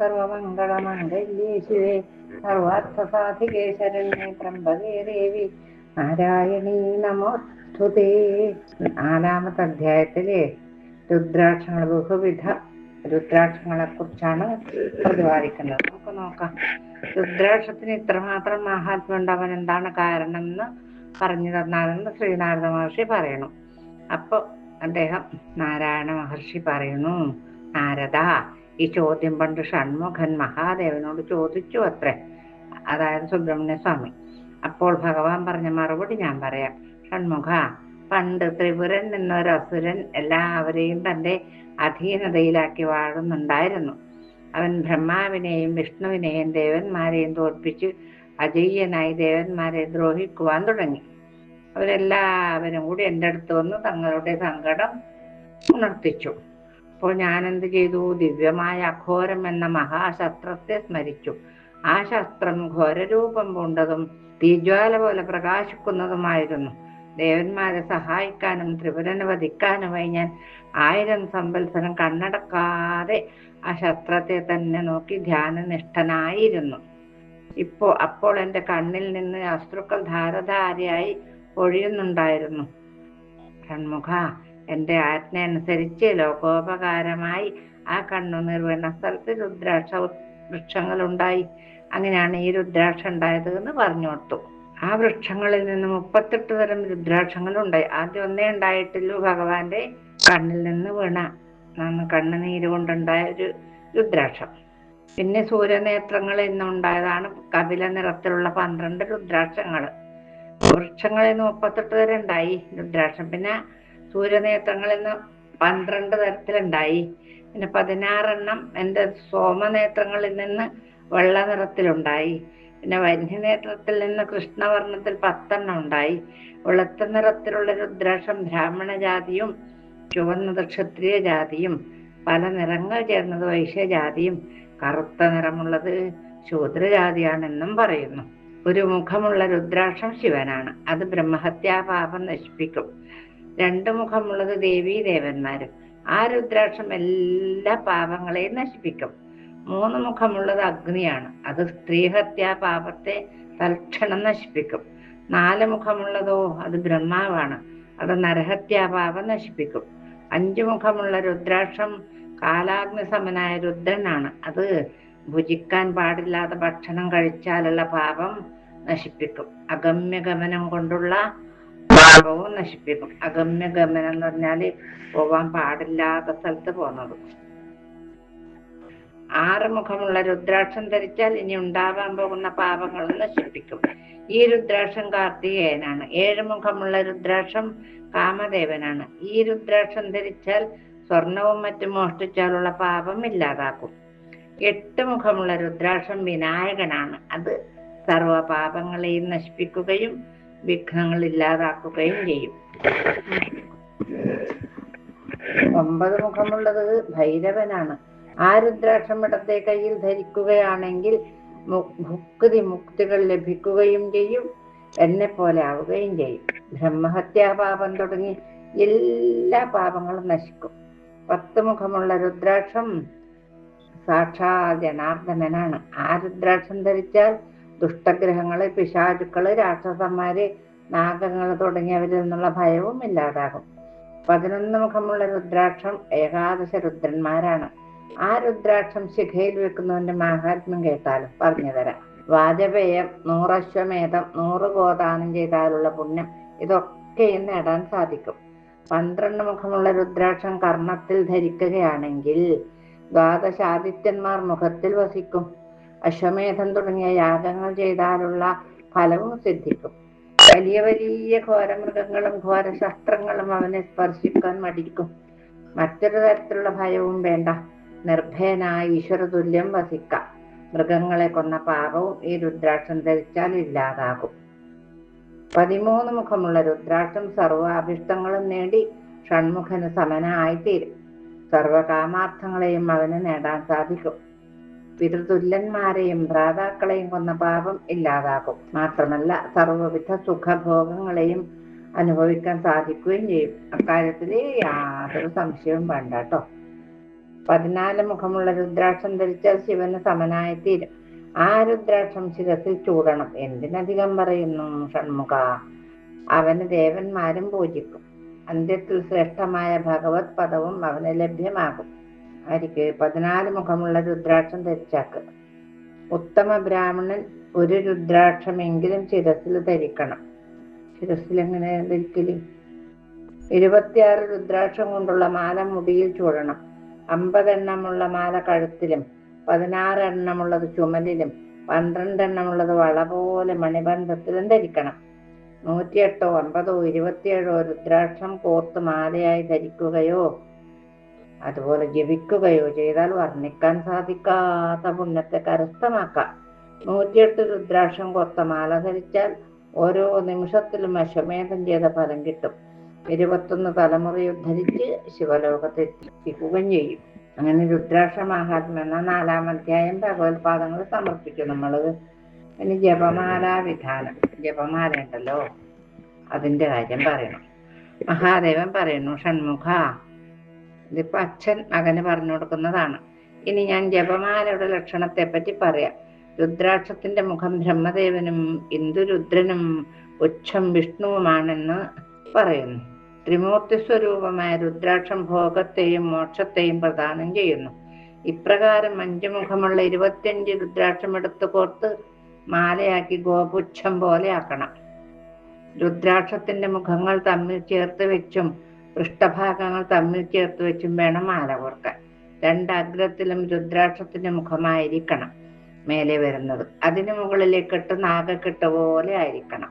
സർവമംഗളമംഗല്യേ ശിവേ സർവാർത്ഥസാധികേ ശരണ്യേ ത്രംബകേ ദേവി നാരായണീ നമോസ്തുതേ. 4-ാമത്തെ അധ്യായത്തിലെ രുദ്രാക്ഷങ്ങൾ, ബഹുവിധ രുദ്രാക്ഷങ്ങളെ കുറിച്ചാണ് പ്രതിപാദിക്കുന്നത്. നമുക്ക് നോക്കാം. രുദ്രാക്ഷത്തിന് ഇത്രമാത്രം മഹാത്മ്യമുണ്ട്, അവൻ എന്താണ് കാരണം എന്ന് പറഞ്ഞു തന്നാലെന്ന് ശ്രീനാരദ മഹർഷി പറയണം. അപ്പൊ അദ്ദേഹം നാരായണ മഹർഷി പറയുന്നു, നാരദ, ഈ ചോദ്യം പണ്ട് ഷൺമുഖൻ മഹാദേവനോട് ചോദിച്ചു അത്രേ, അതായത് സുബ്രഹ്മണ്യ സ്വാമി. അപ്പോൾ ഭഗവാൻ പറഞ്ഞ മറുപടി ഞാൻ പറയാം. ഷൺമുഖ, പണ്ട് ത്രിപുരൻ എന്നൊരു അസുരൻ എല്ലാവരെയും തന്റെ അധീനതയിലാക്കി വാഴുന്നുണ്ടായിരുന്നു. അവൻ ബ്രഹ്മാവിനെയും വിഷ്ണുവിനെയും ദേവന്മാരെയും തോൽപ്പിച്ച് അജയ്യനായി ദേവന്മാരെ ദ്രോഹിക്കുവാൻ തുടങ്ങി. അവരെല്ലാവരും കൂടി എൻ്റെ അടുത്ത് വന്ന് തങ്ങളുടെ സങ്കടം ഉണർത്തിച്ചു. അപ്പോൾ ഞാൻ എന്ത് ചെയ്തു? ദിവ്യമായ അഘോരം എന്ന മഹാശസ്ത്രത്തെ സ്മരിച്ചു. ആ ശസ്ത്രം ഘോരരൂപം പൂണ്ടതും തീജ്വാല പോലെ പ്രകാശിക്കുന്നതുമായിരുന്നു. ദേവന്മാരെ സഹായിക്കാനും ത്രിപുരനെ വധിക്കാനുമായി ഞാൻ 1000 സംവത്സരം കണ്ണടക്കാതെ ആ ശസ്ത്രത്തെ തന്നെ നോക്കി ധ്യാനനിഷ്ഠനായിരുന്നു. അപ്പോൾ എൻ്റെ കണ്ണിൽ നിന്ന് അശ്രുക്കൾ ധാരധാരയായി ഒഴിയുന്നുണ്ടായിരുന്നു. ഷൺമുഖ, എൻ്റെ ആജ്ഞ അനുസരിച്ച് ലോകോപകാരമായി ആ കണ്ണുനീർ വീണ സ്ഥലത്ത് രുദ്രാക്ഷ വൃക്ഷങ്ങളുണ്ടായി. അങ്ങനെയാണ് ഈ രുദ്രാക്ഷ ഉണ്ടായത് എന്ന് പറഞ്ഞു കൊടുത്തു. ആ വൃക്ഷങ്ങളിൽ നിന്ന് 38 തരം രുദ്രാക്ഷങ്ങൾ ഉണ്ടായി. ആദ്യം ഒന്നേ ഉണ്ടായിട്ടുള്ളൂ, ഭഗവാന്റെ കണ്ണിൽ നിന്ന് വീണ കണ്ണുനീര് കൊണ്ടുണ്ടായ ഒരു രുദ്രാക്ഷം. പിന്നെ സൂര്യനേത്രങ്ങളിൽ നിന്നുണ്ടായതാണ് കപില നിറത്തിലുള്ള 12 രുദ്രാക്ഷങ്ങൾ. വൃക്ഷങ്ങളിൽ നിന്ന് 38 തരം ഉണ്ടായി രുദ്രാക്ഷം. പിന്നെ സൂര്യനേത്രങ്ങളിൽ നിന്ന് 12 തരത്തിലുണ്ടായി. പിന്നെ 16 എണ്ണം എൻ്റെ സോമനേത്രങ്ങളിൽ നിന്ന് വെള്ള നിറത്തിലുണ്ടായി. പിന്നെ വന്യനേത്രത്തിൽ നിന്ന് കൃഷ്ണവർണ്ണത്തിൽ 10 എണ്ണം ഉണ്ടായി. വെളുത്ത നിറത്തിലുള്ള രുദ്രാക്ഷം ബ്രാഹ്മണ ജാതിയും ചുവന്നത് ക്ഷത്രിയ ജാതിയും പല നിറങ്ങൾ ചേർന്നത് വൈശ്യജാതിയും കറുത്ത നിറമുള്ളത് ശൂദ്രജാതിയാണെന്നും പറയുന്നു. ഒരു മുഖമുള്ള രുദ്രാക്ഷം ശിവനാണ്, അത് ബ്രഹ്മഹത്യാപാപം നശിപ്പിക്കും. 2 മുഖമുള്ളത് ദേവീ ദേവന്മാരും. ആ രുദ്രാക്ഷം എല്ലാ പാപങ്ങളെയും നശിപ്പിക്കും. 3 മുഖമുള്ളത് അഗ്നിയാണ്, അത് സ്ത്രീഹത്യാപാപത്തെ തൽക്ഷണം നശിപ്പിക്കും. 4 മുഖമുള്ളതോ അത് ബ്രഹ്മാവാണ്, അത് നരഹത്യാപാപം നശിപ്പിക്കും. 5 മുഖമുള്ള രുദ്രാക്ഷം കാലാഗ്നി സമനായ രുദ്രനാണ്, അത് ഭുജിക്കാൻ പാടില്ലാത്ത ഭക്ഷണം കഴിച്ചാലുള്ള പാപം നശിപ്പിക്കും. അഗമ്യഗമനം കൊണ്ടുള്ള പാപവും നശിപ്പിക്കും. അഗമ്യഗമനം എന്ന് പറഞ്ഞാല് പോവാൻ പാടില്ലാത്ത സ്ഥലത്ത് പോകുന്നത്. 6 മുഖമുള്ള രുദ്രാക്ഷം ധരിച്ചാൽ ഇനി ഉണ്ടാവാൻ പോകുന്ന പാപങ്ങൾ നശിപ്പിക്കും. ഈ രുദ്രാക്ഷം കാർത്തികേയനാണ്. 7 മുഖമുള്ള രുദ്രാക്ഷം കാമദേവനാണ്. ഈ രുദ്രാക്ഷം ധരിച്ചാൽ സ്വർണവും മറ്റും മോഷ്ടിച്ചാലുള്ള പാപം ഇല്ലാതാക്കും. 8 മുഖമുള്ള രുദ്രാക്ഷം വിനായകനാണ്, അത് സർവ പാപങ്ങളെയും നശിപ്പിക്കുകയും വിഘ്നങ്ങൾ ഇല്ലാതാക്കുകയും ചെയ്യും. 9 മുഖമുള്ളത് ഭൈരവനാണ്. ആ രുദ്രാക്ഷം ഇടത്തെ കയ്യിൽ ധരിക്കുകയാണെങ്കിൽ മുക്തികൾ ലഭിക്കുകയും ചെയ്യും, എന്നെ പോലെ ആവുകയും ചെയ്യും. ബ്രഹ്മഹത്യാപാപം തുടങ്ങി എല്ലാ പാപങ്ങളും നശിക്കും. 10 മുഖമുള്ള രുദ്രാക്ഷം സാക്ഷാ ജനാർദ്ദനനാണ്. ആ രുദ്രാക്ഷം ധരിച്ചാൽ ദുഷ്ടഗ്രഹങ്ങള്, പിശാചുക്കള്, രാക്ഷസന്മാര്, നാഗങ്ങൾ തുടങ്ങിയവരിൽ നിന്നുള്ള ഭയവും ഇല്ലാതാകും. 11 മുഖമുള്ള രുദ്രാക്ഷം ഏകാദശ രുദ്രന്മാരാണ്. ആ രുദ്രാക്ഷം ശിഖയിൽ വെക്കുന്നവന്റെ മാഹാത്മ്യം കേട്ടാലും പറഞ്ഞു തരാം. വാജപേയം, 100 അശ്വമേധം, 100 ഗോദാനം ചെയ്താലുള്ള പുണ്യം, ഇതൊക്കെയും നേടാൻ സാധിക്കും. 12 മുഖമുള്ള രുദ്രാക്ഷം കർണത്തിൽ ധരിക്കുകയാണെങ്കിൽ 12 ആദിത്യന്മാർ മുഖത്തിൽ വസിക്കും. അശ്വമേധം തുടങ്ങിയ യാഗങ്ങൾ ചെയ്താലുള്ള ഫലവും സിദ്ധിക്കും. വലിയ വലിയ ഘോരമൃഗങ്ങളും ഘോരശസ്ത്രങ്ങളും അവനെ സ്പർശിക്കാൻ മടിക്കും. മറ്റൊരു തരത്തിലുള്ള ഭയവും വേണ്ട, നിർഭയനായി ഈശ്വരതുല്യം വസിക്കാം. മൃഗങ്ങളെ കൊന്ന പാപവും ഈ രുദ്രാക്ഷം ധരിച്ചാൽ ഇല്ലാതാകും. 13 മുഖമുള്ള രുദ്രാക്ഷം സർവാഭിഷ്ടങ്ങളും നേടി ഷൺമുഖന് സമനായിത്തീരും. സർവകാമാർത്ഥങ്ങളെയും അവന് നേടാൻ സാധിക്കും. പിതൃതുല്യന്മാരെയും ഭ്രാതാക്കളെയും കൊന്ന പാപം ഇല്ലാതാകും. മാത്രമല്ല സർവവിധ സുഖഭോഗങ്ങളെയും അനുഭവിക്കാൻ സാധിക്കുകയും ചെയ്യും. അക്കാര്യത്തിൽ യാതൊരു സംശയവും വേണ്ട കേട്ടോ. 14 മുഖമുള്ള രുദ്രാക്ഷം ധരിച്ചാൽ ശിവന് സമനായി തീരും. ആ രുദ്രാക്ഷം ശിരസിൽ ചൂടണം. എന്തിനധികം പറയുന്നു ഷൺമുഖ, അവന് ദേവന്മാരും പൂജിക്കും. അന്ത്യത്തിൽ ശ്രേഷ്ഠമായ ഭഗവത് പദവും അവന് ലഭ്യമാകും. ആർക്ക്? 14 മുഖമുള്ള രുദ്രാക്ഷം ധരിച്ചാക്ക്. ഉത്തമ ബ്രാഹ്മണൻ ഒരു രുദ്രാക്ഷമെങ്കിലും ശിരസിൽ ധരിക്കണം. ശിരസിൽ എങ്ങനെ ധരിക്കല്? 26 രുദ്രാക്ഷം കൊണ്ടുള്ള മാല മുടിയിൽ ചൂടണം. 50 എണ്ണമുള്ള മാല കഴുത്തിലും 16 എണ്ണമുള്ളത് ചുമലിലും 12 എണ്ണമുള്ളത് വള പോലെ മണിബന്ധത്തിലും ധരിക്കണം. 108 50 27 രുദ്രാക്ഷം കോർത്ത് മാലയായി ധരിക്കുകയോ അതുപോലെ ജപിക്കുകയോ ചെയ്താൽ വർണ്ണിക്കാൻ സാധിക്കാത്ത പുണ്യത്തെ കരസ്ഥമാക്കാം. 108 രുദ്രാക്ഷം കോർത്ത മാല ധരിച്ചാൽ ഓരോ നിമിഷത്തിലും അശ്വമേധം ചെയ്ത ഫലം കിട്ടും. 21 തലമുറയെ ഉദ്ധരിച്ച് ശിവലോകത്തെത്തിക്കുകയും ചെയ്യും. അങ്ങനെ രുദ്രാക്ഷ മാഹാത്മ്യം എന്ന 4-ാം അധ്യായം ഭഗവത്പാദങ്ങൾ സമർപ്പിച്ചു. നമ്മള് ഇനി ജപമാല വിധാനം, ജപമാല ഉണ്ടല്ലോ, അതിന്റെ കാര്യം പറയണം. മഹാദേവൻ പറയുന്നു, ഷൺമുഖ, ഇതിപ്പോ അച്ഛൻ മകന് പറഞ്ഞു കൊടുക്കുന്നതാണ്. ഇനി ഞാൻ ജപമാലയുടെ ലക്ഷണത്തെ പറ്റി പറയാം. രുദ്രാക്ഷത്തിന്റെ മുഖം ബ്രഹ്മദേവനും ഇന്ദുരുദ്രനും ഉച്ഛം വിഷ്ണുവുമാണെന്ന് പറയുന്നു. ത്രിമൂർത്തി സ്വരൂപമായ രുദ്രാക്ഷം ഭോഗത്തെയും മോക്ഷത്തെയും പ്രദാനം ചെയ്യുന്നു. ഇപ്രകാരം 5 മുഖമുള്ള 25 രുദ്രാക്ഷം എടുത്തു കോർത്ത് മാലയാക്കി ഗോപുച്ഛം പോലെ ആക്കണം. രുദ്രാക്ഷത്തിന്റെ മുഖങ്ങൾ തമ്മിൽ ചേർത്ത് വെച്ചും പൃഷ്ഠഭാഗങ്ങൾ തമ്മിൽ ചേർത്ത് വെച്ചും വേണം മാല കോർക്കാൻ. 2 അഗ്രത്തിലും രുദ്രാക്ഷത്തിന്റെ മുഖമായിരിക്കണം മേലെ വരുന്നത്. അതിനു മുകളിലേക്കിട്ട് നാഗക്കെട്ട് പോലെ ആയിരിക്കണം.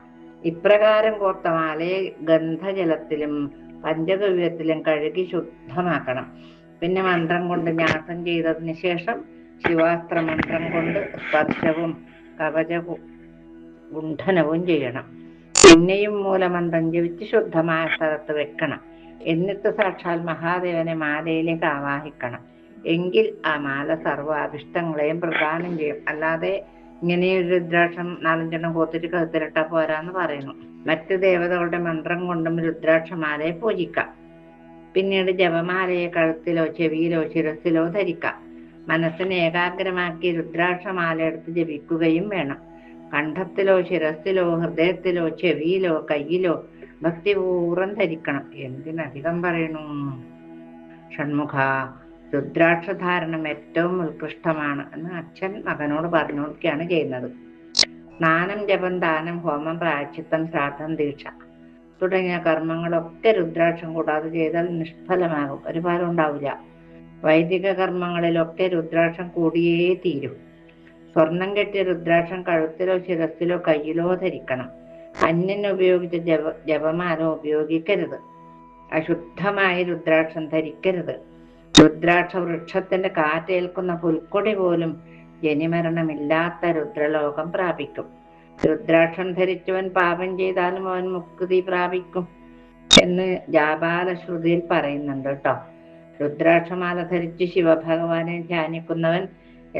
ഇപ്രകാരം കോർത്ത മാലയെ ഗന്ധജലത്തിലും പഞ്ചഗവ്യത്തിലും കഴുകി ശുദ്ധമാക്കണം. പിന്നെ മന്ത്രം കൊണ്ട് ന്യാസം ചെയ്തതിന് ശേഷം ശിവാസ്ത്ര മന്ത്രം കൊണ്ട് സ്പർശവും കവച ഗുണ്ഠനവും ചെയ്യണം. പിന്നെയും മൂലമന്ത്രം ജപിച്ച് ശുദ്ധമായ സ്ഥലത്ത് വെക്കണം. എന്നിട്ട് സാക്ഷാൽ മഹാദേവനെ മാലയിലേക്ക് ആവാഹിക്കണം. എങ്കിൽ ആ മാല സർവാഭിഷ്ടങ്ങളെയും പ്രദാനം ചെയ്യും. അല്ലാതെ ഇങ്ങനെ ഒരു രുദ്രാക്ഷം 4-5 കോത്തിട്ട് കഴുത്തിലിട്ടാ പോരാന്ന് പറയുന്നു. മറ്റു ദേവതകളുടെ മന്ത്രം കൊണ്ടും രുദ്രാക്ഷമാലയെ പൂജിക്കാം. പിന്നീട് ജപമാലയെ കഴുത്തിലോ ചെവിയിലോ ശിരസിലോ ധരിക്കാം. മനസ്സിനെ ഏകാഗ്രമാക്കി രുദ്രാക്ഷമാല എടുത്ത് ജപിക്കുകയും വേണം. കണ്ഠത്തിലോ ശിരസിലോ ഹൃദയത്തിലോ ചെവിയിലോ കയ്യിലോ ഭക്തിപൂർവ്വം ധരിക്കണം. എന്തിനധികം പറയണു ഷൺമുഖ, രുദ്രാക്ഷധാരണം ഏറ്റവും ഉത്കൃഷ്ടമാണ് എന്ന് അച്ഛൻ മകനോട് പറഞ്ഞു കൊടുക്കുകയാണ് ചെയ്യുന്നത്. സ്നാനം, ജപം, ദാനം, ഹോമം, പ്രായശ്ചിത്തം, ശ്രാദ്ധം, ദീക്ഷ തുടങ്ങിയ കർമ്മങ്ങളൊക്കെ രുദ്രാക്ഷം കൂടാതെ ചെയ്താൽ നിഷ്ഫലമാകും, ഒരു ഫലം ഉണ്ടാവില്ല. വൈദിക കർമ്മങ്ങളിലൊക്കെ രുദ്രാക്ഷം കൂടിയേ തീരും. സ്വർണം കെട്ടിയ രുദ്രാക്ഷം കഴുത്തിലോ ശിരസിലോ കയ്യിലോ ധരിക്കണം. അന്യൻ ഉപയോഗിച്ച ജപമാല ഉപയോഗിക്കരുത്. അശുദ്ധമായി രുദ്രാക്ഷം ധരിക്കരുത്. രുദ്രാക്ഷ വൃക്ഷത്തിന്റെ കാറ്റേൽക്കുന്ന പുൽക്കൊടി പോലും ജനിമരണമില്ലാത്ത രുദ്രലോകം പ്രാപിക്കും. രുദ്രാക്ഷം ധരിച്ചവൻ പാപം ചെയ്താലും അവൻ മുക്തി പ്രാപിക്കും എന്ന് ജാബാല ശ്രുതിയിൽ പറയുന്നുണ്ട് കേട്ടോ. രുദ്രാക്ഷമാല ധരിച്ച് ശിവഭഗവാനെ ധ്യാനിക്കുന്നവൻ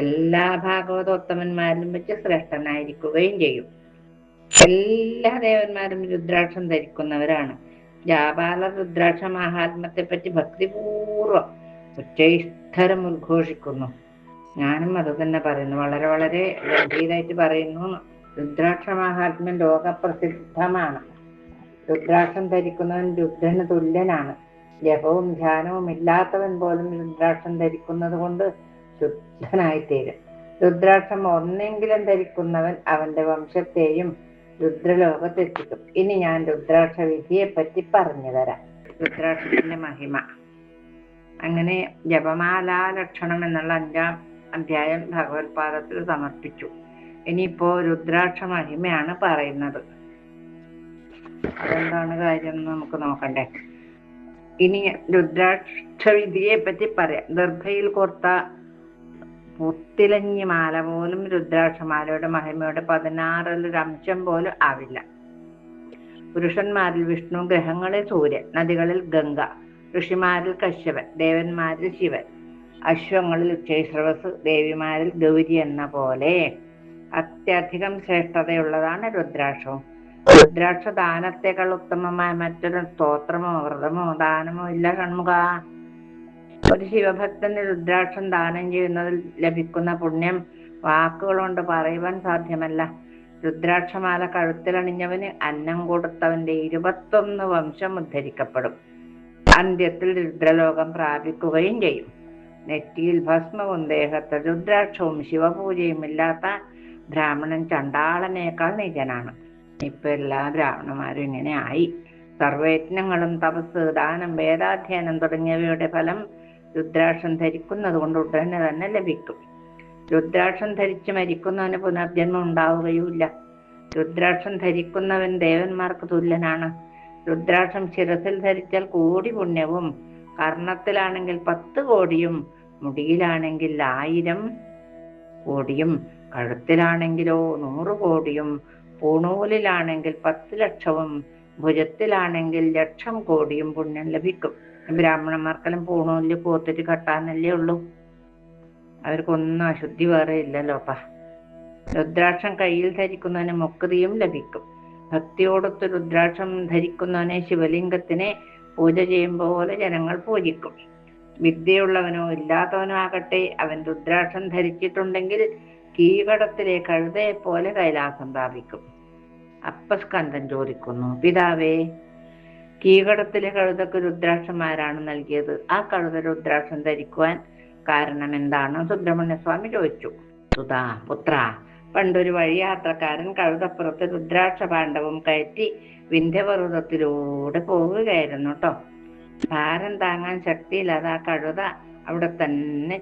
എല്ലാ ഭാഗവതോത്തമന്മാരിലും വെച്ച് ശ്രേഷ്ഠനായിരിക്കുകയും ചെയ്യും. എല്ലാ ദേവന്മാരും രുദ്രാക്ഷം ധരിക്കുന്നവരാണ്. ജാബാല രുദ്രാക്ഷ മഹാത്മ്യത്തെ പറ്റി ഭക്തിപൂർവ്വം ഉച്ചൈസ്ഥരം ഉദ്ഘോഷിക്കുന്നു. ഞാനും അത് തന്നെ പറയുന്നു, വളരെ വളരെ ഗംഭീരമായിട്ട് പറയുന്നു. രുദ്രാക്ഷ മഹാത്മ്യം ലോകപ്രസിദ്ധമാണ്. രുദ്രാക്ഷം ധരിക്കുന്നവൻ രുദ്രന് തുല്യനാണ്. ജപവും ധ്യാനവും ഇല്ലാത്തവൻ പോലും രുദ്രാക്ഷം ധരിക്കുന്നത് കൊണ്ട് ശുദ്ധനായിത്തീരും. രുദ്രാക്ഷം ഒന്നെങ്കിലും ധരിക്കുന്നവൻ അവന്റെ വംശത്തെയും രുദ്രലോകത്തെത്തിക്കും. ഇനി ഞാൻ രുദ്രാക്ഷ വിധിയെ പറ്റി പറഞ്ഞു തരാം. രുദ്രാക്ഷത്തിന്റെ മഹിമ. അങ്ങനെ ജപമാലാ ലക്ഷണം എന്നുള്ള 5-ാം അധ്യായം ഭഗവത്പാദത്തിൽ സമർപ്പിച്ചു. ഇനിയിപ്പോ രുദ്രാക്ഷ മഹിമയാണ് പറയുന്നത്. അതെന്താണ് കാര്യം എന്ന് നമുക്ക് നോക്കണ്ടേ. ഇനി രുദ്രാക്ഷ വിധിയെ പറ്റി പറയാം. ദർഭയിൽ കോർത്ത പുത്തിലഞ്ഞി മാല പോലും രുദ്രാക്ഷമാലയുടെ മഹിമയുടെ 16 അംശം പോലും ആവില്ല. പുരുഷന്മാരിൽ വിഷ്ണു, ഗ്രഹങ്ങളിൽ സൂര്യൻ, നദികളിൽ ഗംഗ, ഋഷിമാരിൽ കശ്യപൻ, ദേവന്മാരിൽ ശിവൻ, അശ്വങ്ങളിൽ ഉച്ചൈശ്രവസ്, ദേവിമാരിൽ ഗൗരി എന്ന പോലെ അത്യധികം ശ്രേഷ്ഠതയുള്ളതാണ് രുദ്രാക്ഷവും. രുദ്രാക്ഷ ദാനത്തെക്കാൾ ഉത്തമമായ മറ്റൊരു സ്തോത്രമോ വ്രതമോ ദാനമോ ഇല്ല ഷൺമുഖ. ഒരു ശിവഭക്തന് രുദ്രാക്ഷം ദാനം ചെയ്യുന്നതിൽ ലഭിക്കുന്ന പുണ്യം വാക്കുകളുകൊണ്ട് പറയുവാൻ സാധ്യമല്ല. രുദ്രാക്ഷമാല കഴുത്തിലണിഞ്ഞവന് അന്നം കൊടുത്തവന്റെ 21 വംശം ഉദ്ധരിക്കപ്പെടും. അന്ത്യത്തിൽ രുദ്രലോകം പ്രാപിക്കുകയും ചെയ്യും. നെറ്റിയിൽ ഭസ്മവും ദേഹത്ത് രുദ്രാക്ഷവും ശിവപൂജയും ഇല്ലാത്ത ബ്രാഹ്മണൻ ചണ്ടാളനേക്കാൾ നിജനാണ്. ഇപ്പൊ എല്ലാ ബ്രാഹ്മണന്മാരും ഇങ്ങനെ ആയി. സർവയജ്ഞങ്ങളും തപസ്, ദാനം, വേദാധ്യയനം തുടങ്ങിയവയുടെ ഫലം രുദ്രാക്ഷം ധരിക്കുന്നത് കൊണ്ട് ഉടനെ തന്നെ ലഭിക്കും. രുദ്രാക്ഷം ധരിച്ച് മരിക്കുന്നവന് പുനർജന്മം ഉണ്ടാവുകയുമില്ല. രുദ്രാക്ഷം ധരിക്കുന്നവൻ ദേവന്മാർക്ക് തുല്യനാണ്. രുദ്രാക്ഷം ശിരസിൽ ധരിച്ചാൽ കോടി പുണ്യവും, കർണത്തിലാണെങ്കിൽ 10 കോടിയും, മുടിയിലാണെങ്കിൽ 1000 കോടിയും, കഴുത്തിലാണെങ്കിലോ 100 കോടിയും, പൂണൂലിലാണെങ്കിൽ 10 ലക്ഷവും, ഭുജത്തിലാണെങ്കിൽ 1,00,000 കോടിയും പുണ്യം ലഭിക്കും. ബ്രാഹ്മണന്മാർക്കെല്ലാം പൂണൂലില് പോത്തിട്ട് കെട്ടാനല്ലേ ഉള്ളൂ. അവർക്കൊന്നും അശുദ്ധി വേറെ ഇല്ലല്ലോപ്പാ. രുദ്രാക്ഷം കയ്യിൽ ധരിക്കുന്നവന് മുക്തിയും ലഭിക്കും. ഭക്തിയോടൊത്ത് രുദ്രാക്ഷം ധരിക്കുന്നവനെ ശിവലിംഗത്തിനെ പൂജ ചെയ്യും പോലെ ജനങ്ങൾ പൂജിക്കും. വിദ്യയുള്ളവനോ ഇല്ലാത്തവനോ ആകട്ടെ, അവൻ രുദ്രാക്ഷം ധരിച്ചിട്ടുണ്ടെങ്കിൽ കീകടത്തിലെ കഴുതയെ പോലെ കൈലാസം പ്രാപിക്കും. അപ്പസ്കന്ദൻ ചോദിക്കുന്നു, പിതാവേ, കീകടത്തിലെ കഴുതക്ക് രുദ്രാക്ഷം ആരാണ് നൽകിയത്? ആ കഴുത രുദ്രാക്ഷം ധരിക്കുവാൻ കാരണം എന്താണ്? സുബ്രഹ്മണ്യസ്വാമി ചോദിച്ചു. സുധാ പുത്ര, പണ്ടൊരു വഴിയാത്രക്കാരൻ കഴുതപ്പുറത്ത് രുദ്രാക്ഷ പാണ്ഡവും കയറ്റി വിന്ധ്യപർവ്വതത്തിലൂടെ പോവുകയായിരുന്നു കേട്ടോ. ഭാരം താങ്ങാൻ ശക്തിയില്ലാതെ ആ കഴുത അവിടെ തന്നെ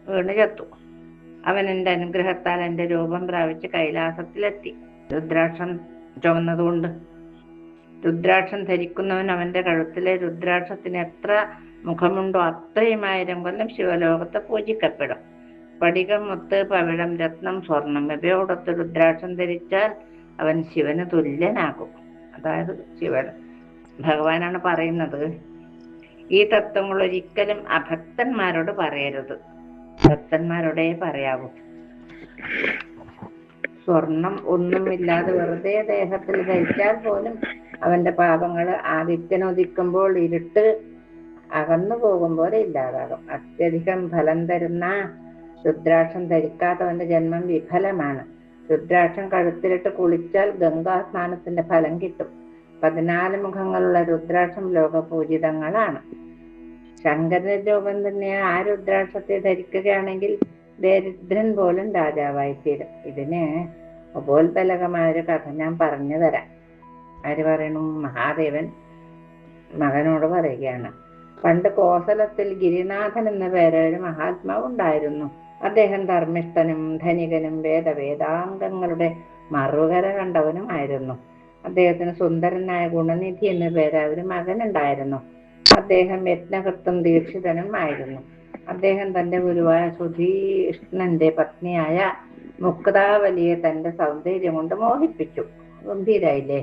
വീണ് ചത്തു. അവൻ എൻ്റെ അനുഗ്രഹത്താൽ എൻ്റെ രൂപം പ്രാപിച്ച് കൈലാസത്തിലെത്തി. രുദ്രാക്ഷം ചുമന്നതുകൊണ്ട്. രുദ്രാക്ഷം ധരിക്കുന്നവൻ അവന്റെ കഴുത്തിലെ രുദ്രാക്ഷത്തിന് എത്ര മുഖമുണ്ടോ അത്രയും 1000 കൊല്ലം ശിവലോകത്ത് പൂജിക്കപ്പെടും. സ്ഫടികം, മുത്ത്, പവിഴം, രത്നം, സ്വർണം ഇവയോടൊത്ത് രുദ്രാക്ഷം ധരിച്ചാൽ അവൻ ശിവന് തുല്യനാകും. അതായത് ഭഗവാനാണ് പറയുന്നത്. ഈ തത്വങ്ങൾ ഒരിക്കലും അഭക്തന്മാരോട് പറയരുത്, ഭക്തന്മാരോടേ പറയാവൂ. സ്വർണം ഒന്നുമില്ലാതെ വെറുതെ ദേഹത്തിൽ ധരിച്ചാൽ പോലും അവന്റെ പാപങ്ങൾ ആദിത്യനുദിക്കുമ്പോൾ ഇരുട്ട് അകന്നു പോകും പോലെ ഇല്ലാതാകും. അത്യധികം ഫലം തരുന്ന രുദ്രാക്ഷം ധരിക്കാത്തവന്റെ ജന്മം വിഫലമാണ്. രുദ്രാക്ഷം കഴുത്തിലിട്ട് കുളിച്ചാൽ ഗംഗാ സ്നാനത്തിന്റെ ഫലം കിട്ടും. 14 മുഖങ്ങളുള്ള രുദ്രാക്ഷം ലോകപൂജിതങ്ങളാണ്. ശങ്കരന്റെ രൂപം തന്നെ ആ രുദ്രാക്ഷത്തെ ധരിക്കുകയാണെങ്കിൽ ദരിദ്രൻ പോലും രാജാവായി തീരും. ഇതിന് ഉപോത്ബലകമായൊരു കഥ ഞാൻ പറഞ്ഞു തരാം. ആര് പറയണു? മഹാദേവൻ മകനോട് പറയുകയാണ്. പണ്ട് കോസലത്തിൽ ഗിരിനാഥൻ എന്ന പേരൊരു മഹാത്മാവ് ഉണ്ടായിരുന്നു. അദ്ദേഹം ധർമ്മിഷ്ഠനും ധനികനും വേദാംഗങ്ങളുടെ മറുകര കണ്ടവനുമായിരുന്നു. അദ്ദേഹത്തിന് സുന്ദരനായ ഗുണനിധി എന്ന പേര് ഒരു മകനുണ്ടായിരുന്നു. അദ്ദേഹം യജ്ഞകർത്തും ദീക്ഷിതനും ആയിരുന്നു. അദ്ദേഹം തന്റെ ഗുരുവായ സുധീഷ്ണന്റെ പത്നിയായ മുക്താവലിയെ തന്റെ സൗന്ദര്യം കൊണ്ട് മോഹിപ്പിച്ചു. ഗംഭീരായില്ലേ?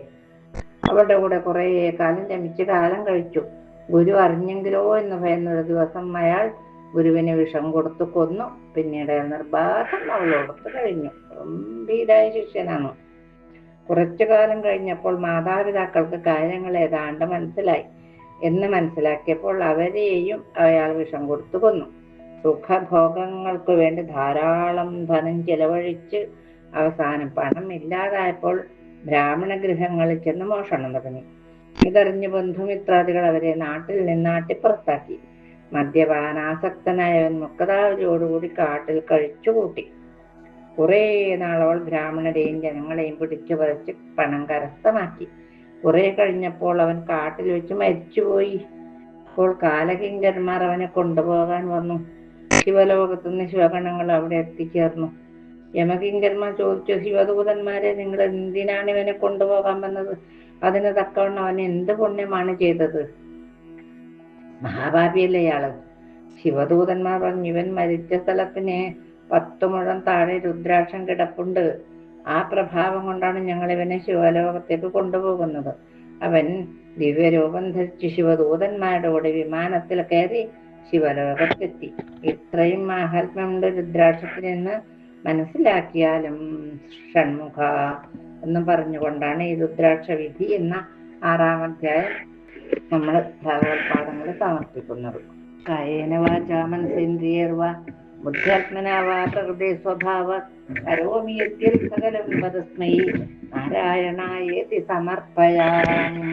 അവളുടെ കൂടെ കുറെ കാലം രമിച്ച് കാലം കഴിച്ചു. ഗുരു അറിഞ്ഞെങ്കിലോ എന്ന് ഭയന്നൊരു ദിവസം അയാൾ ഗുരുവിന് വിഷം കൊടുത്തു കൊന്നു. പിന്നീട് നിർബാധം അവളോടൊത്ത് കഴിഞ്ഞു. ഗംഭീരായ ശിഷ്യനാണ്. കുറച്ചു കാലം കഴിഞ്ഞപ്പോൾ മാതാപിതാക്കൾക്ക് കാര്യങ്ങൾ ഏതാണ്ട് മനസ്സിലായി. മനസ്സിലാക്കിയപ്പോൾ അവരെയും അയാൾ വിഷം കൊടുത്തു കൊന്നു. സുഖഭോഗങ്ങൾക്ക് വേണ്ടി ധാരാളം ധനം ചെലവഴിച്ച് അവസാനം പണം ഇല്ലാതായപ്പോൾ ബ്രാഹ്മണ ഗൃഹങ്ങളിൽ ചെന്ന് മോഷണം തുടങ്ങി. ഇതറിഞ്ഞ് ബന്ധുമിത്രാദികൾ അവരെ നാട്ടിൽ നിന്ന് പുറത്താക്കി. മദ്യപാനാസക്തനായവൻ മുക്താവലിയോടുകൂടി കാട്ടിൽ കഴിച്ചുകൂട്ടി. കുറെ നാളവൾ ബ്രാഹ്മണരെയും ജനങ്ങളെയും പിടിച്ചു പറിച്ച് പണം കരസ്ഥമാക്കി. കുറെ കഴിഞ്ഞപ്പോൾ അവൻ കാട്ടിൽ വെച്ച് മരിച്ചുപോയി. അപ്പോൾ കാലകിങ്കരന്മാർ അവനെ കൊണ്ടുപോകാൻ വന്നു. ശിവലോകത്തുനിന്ന് ശിവഗണങ്ങൾ അവിടെ എത്തിച്ചേർന്നു. യമകിങ്കരന്മാർ ചോദിച്ചു, ശിവദൂതന്മാരെ, നിങ്ങൾ എന്തിനാണ് ഇവനെ കൊണ്ടുപോകാൻ വന്നത്? അതിന് തക്കവണ്ണം അവൻ എന്ത് പുണ്യമാണ് ചെയ്തത്? മഹാപാപിയല്ലേ ഇയാള്? ശിവദൂതന്മാർ പറഞ്ഞു, ഇവൻ മരിച്ച സ്ഥലത്തിന് 10 മുഴം താഴെ രുദ്രാക്ഷം കിടപ്പുണ്ട്. ആ പ്രഭാവം കൊണ്ടാണ് ഞങ്ങൾ ഇവനെ ശിവലോകത്തേക്ക് കൊണ്ടുപോകുന്നത്. അവൻ ദിവ്യരൂപം ധരിച്ച് ശിവദൂതന്മാരുടെ കൂടെ വിമാനത്തിൽ കയറി ശിവലോകത്തെത്തി. ഇത്രയും മാഹാത്മ്യമുണ്ട് രുദ്രാക്ഷത്തിനെന്ന് മനസ്സിലാക്കിയാലും ഷൺമുഖ എന്ന് പറഞ്ഞുകൊണ്ടാണ് ഈ രുദ്രാക്ഷ വിധി എന്ന 6-ാം അധ്യായം നമ്മൾ ഭഗവത്പാദങ്ങളിൽ സമർപ്പിക്കുന്നത്. കായേന വാചാ മനസേന്ദ്രിയർവാ ബുദ്ധ്യാത്മനാ വാ പ്രകൃതി സ്വഭാവാത് കരോമി യദ്യൽ സകലം തസ്മൈ നാരായണായേതി സമർപ്പയാമി.